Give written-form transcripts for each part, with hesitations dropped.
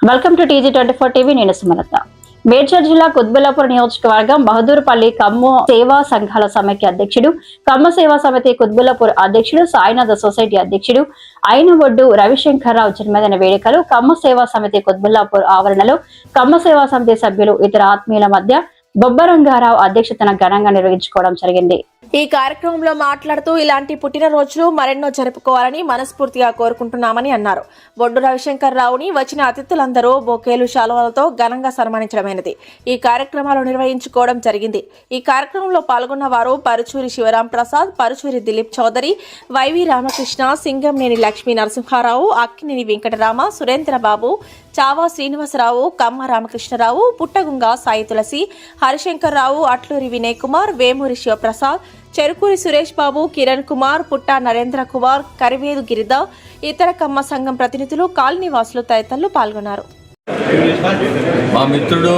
Welcome to TG24 TV. నేను సుమలత. మేడ్చల్ జిల్లా కుత్బుల్లాపూర్ నియోజకవర్గం బహదూర్పల్లి కమ్మ సేవా సంఘాల సమైక్య అధ్యక్షుడు, కమ్మ సేవా సమితి కుత్బుల్లాపూర్ అధ్యక్షుడు, సాయినాథ సొసైటీ అధ్యక్షుడు అయినబొడ్డు రవిశంకర్రావు జన్మదిన వేడుకలు కమ్మ సేవా సమితి కుత్బుల్లాపూర్ ఆవరణలో కమ్మ సేవా సమితి సభ్యులు ఇతర ఆత్మీయుల మధ్య బొబ్బరంగారావు అధ్యక్షతన ఘనంగా నిర్వహించుకోవడం జరిగింది. ఈ కార్యక్రమంలో మాట్లాడుతూ ఇలాంటి పుట్టినరోజులు మరెన్నో జరుపుకోవాలని మనస్ఫూర్తిగా కోరుకుంటున్నామని అన్నారు. బొడ్డు రవిశంకర్ రావుని వచ్చిన అతిథులందరూ బొకేలు శాలువాలతో ఘనంగా సన్మానించడమైనది. ఈ కార్యక్రమాలు నిర్వహించుకోవడం జరిగింది. ఈ కార్యక్రమంలో పాల్గొన్న వారు పరుచూరి శివరాం ప్రసాద్, పరుచూరి దిలీప్ చౌదరి, వైవి రామకృష్ణ, సింగంనేని లక్ష్మీ నరసింహారావు, అక్కినేని వెంకటరామ, సురేంద్రబాబు, చావా శ్రీనివాసరావు, కమ్మ రామకృష్ణరావు, పుట్టగుంగ సాయి తులసి, హరిశంకర్ రావు, అట్లూరి వినయ్ కుమార్, వేమూరి శివప్రసాద్, చెరుకూరి సురేష్ బాబు, కిరణ్ కుమార్, పుట్ట నరేంద్ర కుమార్, కరివేదు గిరిధర్, ఇతర కమ్మ సంఘం ప్రతినిధులు, కాలనీవాసులు తదితరులు పాల్గొన్నారు. మా మిత్రుడు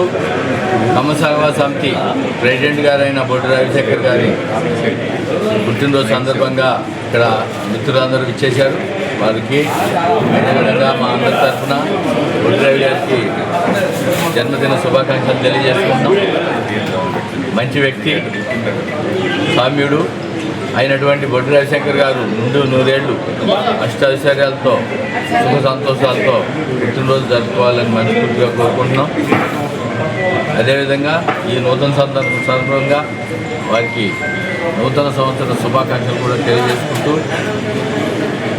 కమ్మ సేవా సమితి ప్రెసిడెంట్ గారైన బొడ్డు రవిశంకర్ గారి పుట్టినరోజు సందర్భంగా ఇక్కడ మిత్రులందరూ ఇచ్చేశారు. వారికి అదేవిధంగా మా అందరి తరఫున బొడ్డు రవి గారికి జన్మదిన శుభాకాంక్షలు తెలియజేసుకుంటున్నాం. మంచి వ్యక్తి, సామ్యుడు అయినటువంటి బొడ్డు రవిశంకర్ గారు నుండి నూరేళ్లు అష్టైశ్వర్యాలతో సుఖ సంతోషాలతో పుట్టినరోజు జరుపుకోవాలని మనస్ఫూర్తిగా కోరుకుంటున్నాం. అదేవిధంగా ఈ నూతన సందర్భంగా వారికి నూతన సంవత్సర శుభాకాంక్షలు కూడా తెలియజేసుకుంటూ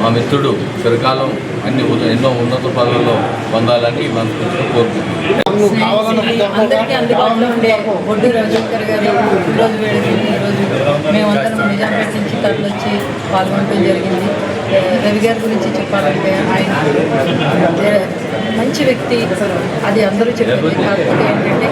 మా మిత్రుడు చిరకాలం ఎన్నో ఉన్నత పదవుల్లో పొందాలని మనస్ఫూర్తిగా కోరుకుంటున్నాం. అందరికీ అందుబాటులో ఉండే బొడ్డు రవిశంకర్ గారు పుట్టినరోజు వేడుకలు ఈరోజు మేమందరం నిజాంపేట నుంచి తరలి వచ్చి పాల్గొనడం జరిగింది. రవి గారి గురించి చెప్పాలంటే ఆయన మంచి వ్యక్తి, అది అందరూ చెప్పారు. కాకపోతే ఏంటంటే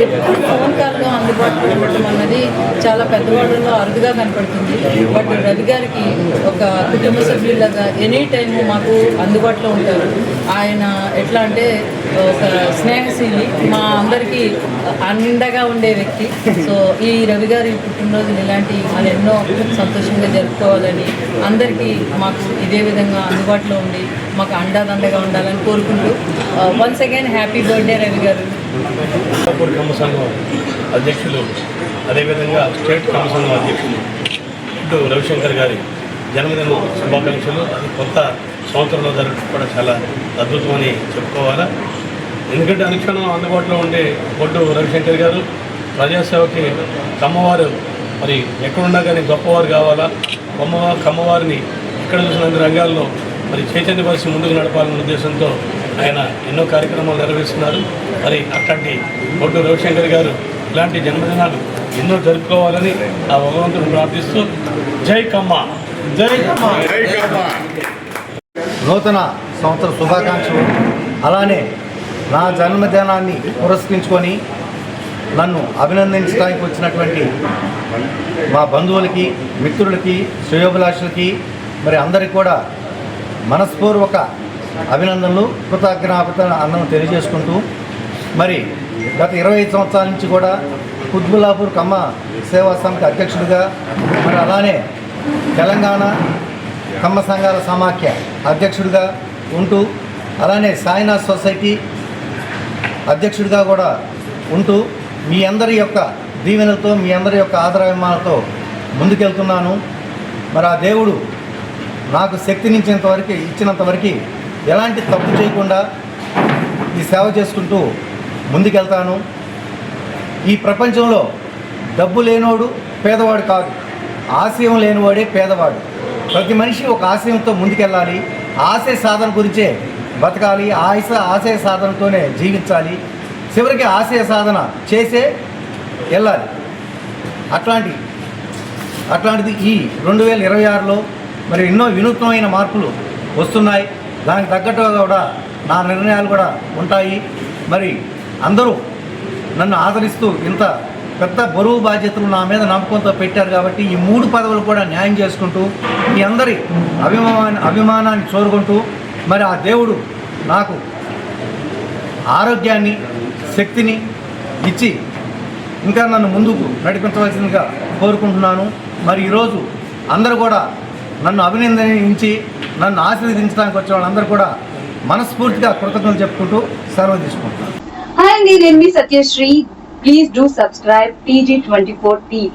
ఎప్పుడు ఫోన్ కాల్లో అందుబాటులో ఉండటం అన్నది చాలా పెద్దవాళ్ళలో అరుదుగా కనపడుతుంది. బట్ రవి గారికి ఒక కుటుంబ సభ్యులాగా ఎనీ టైం మాకు అందుబాటులో ఉంటారు. ఆయన ఎట్లా అంటే ఒక స్నేహశీలి, మా అందరికీ అండగా ఉండే వ్యక్తి. సో ఈ రవి గారి పుట్టినరోజులు ఇలాంటి మనం ఎన్నో సంతోషంగా జరుపుకోవాలని, అందరికీ మాకు ఇదే విధంగా అందుబాటులో ఉండి మాకు అండదండగా ఉండాలని కోరుకుంటూ once again happy birthday Ravi గారు. కమ్మ సంఘం అధ్యక్షులు, అదేవిధంగా స్టేట్ కమ్మ సంఘం అధ్యక్షులు బొడ్డు రవిశంకర్ గారి జన్మదిన శుభాకాంక్షలు. అది కొత్త సంవత్సరంలో జరగడం కూడా చాలా అద్భుతమని చెప్పుకోవాలా. ఎందుకంటే అనుక్షణం అందుబాటులో ఉండే బొడ్డు రవిశంకర్ గారు ప్రజాసేవకి కమ్మవారు మరి ఎక్కడున్నా కానీ గొప్పవారు కావాలా, కమ్మవారిని ఎక్కడ చూసిన అన్ని రంగాల్లో మరి చైతన్యపరిచి ముందుకు నడపాలన్న ఉద్దేశంతో ఆయన ఎన్నో కార్యక్రమాలు నిర్వహిస్తున్నారు. మరి అట్లాంటి బొడ్డు రవిశంకర్ గారు ఇలాంటి జన్మదినాలు ఎన్నో జరుపుకోవాలని ఆ భగవంతుని ప్రార్థిస్తూ జై కమ్మ, జై కమ్మ. నూతన సంవత్సర శుభాకాంక్షలు. అలానే నా జన్మదినాన్ని పురస్కరించుకొని నన్ను అభినందించడానికి వచ్చినటువంటి మా బంధువులకి, మిత్రులకి, శ్రేయోభిలాషులకి మరి అందరికీ కూడా మనస్పూర్వక అభినందనలు, కృతజ్ఞాపనలు తెలియజేసుకుంటూ మరి గత 25 సంవత్సరాల నుంచి కూడా కుత్బుల్లాపూర్ కమ్మ సేవా సమితి అధ్యక్షుడిగా, మరి అలానే తెలంగాణ కమ్మ సంఘాల సమాఖ్య అధ్యక్షుడిగా ఉంటూ, అలానే సాయినాథ్ సొసైటీ అధ్యక్షుడిగా కూడా ఉంటూ మీ అందరి యొక్క దీవెనలతో, మీ అందరి యొక్క ఆదరాభిమానాలతో ముందుకెళ్తున్నాను. మరి ఆ దేవుడు నాకు ఇచ్చినంతవరకు ఎలాంటి తప్పు చేయకుండా ఈ సేవ చేసుకుంటూ ముందుకెళ్తాను. ఈ ప్రపంచంలో డబ్బు లేనివాడు పేదవాడు కాదు, ఆశయం లేనివాడే పేదవాడు. ప్రతి మనిషి ఒక ఆశయంతో ముందుకెళ్ళాలి, ఆశయ సాధన గురించే బతకాలి, ఆశయ సాధనతోనే జీవించాలి, చివరికి ఆశయ సాధన చేసే వెళ్ళాలి. అట్లాంటిది ఈ 2026లో మరి ఎన్నో వినూత్నమైన మార్పులు వస్తున్నాయి. దానికి తగ్గట్టుగా కూడా నా నిర్ణయాలు కూడా ఉంటాయి. మరి అందరూ నన్ను ఆదరిస్తూ ఇంత పెద్ద బరువు బాధ్యతలు నా మీద నమ్మకంతో పెట్టారు కాబట్టి ఈ 3 పదవులు కూడా న్యాయం చేసుకుంటూ మీ అందరి అభిమానాన్ని చూరుకుంటూ మరి ఆ దేవుడు నాకు ఆరోగ్యాన్ని, శక్తిని ఇచ్చి ఇంకా నన్ను ముందుకు నడిపించవలసిందిగా కోరుకుంటున్నాను. మరి ఈరోజు అందరూ కూడా నన్ను అభినందించి నన్ను ఆశీర్వదించడానికి వచ్చే వాళ్ళందరూ కూడా మనస్ఫూర్తిగా కృతజ్ఞతలు చెప్పుకుంటూ సెలవు తీసుకుంటున్నాను. Hi, నేను మీ Satyasri. Please do subscribe TG24 TV.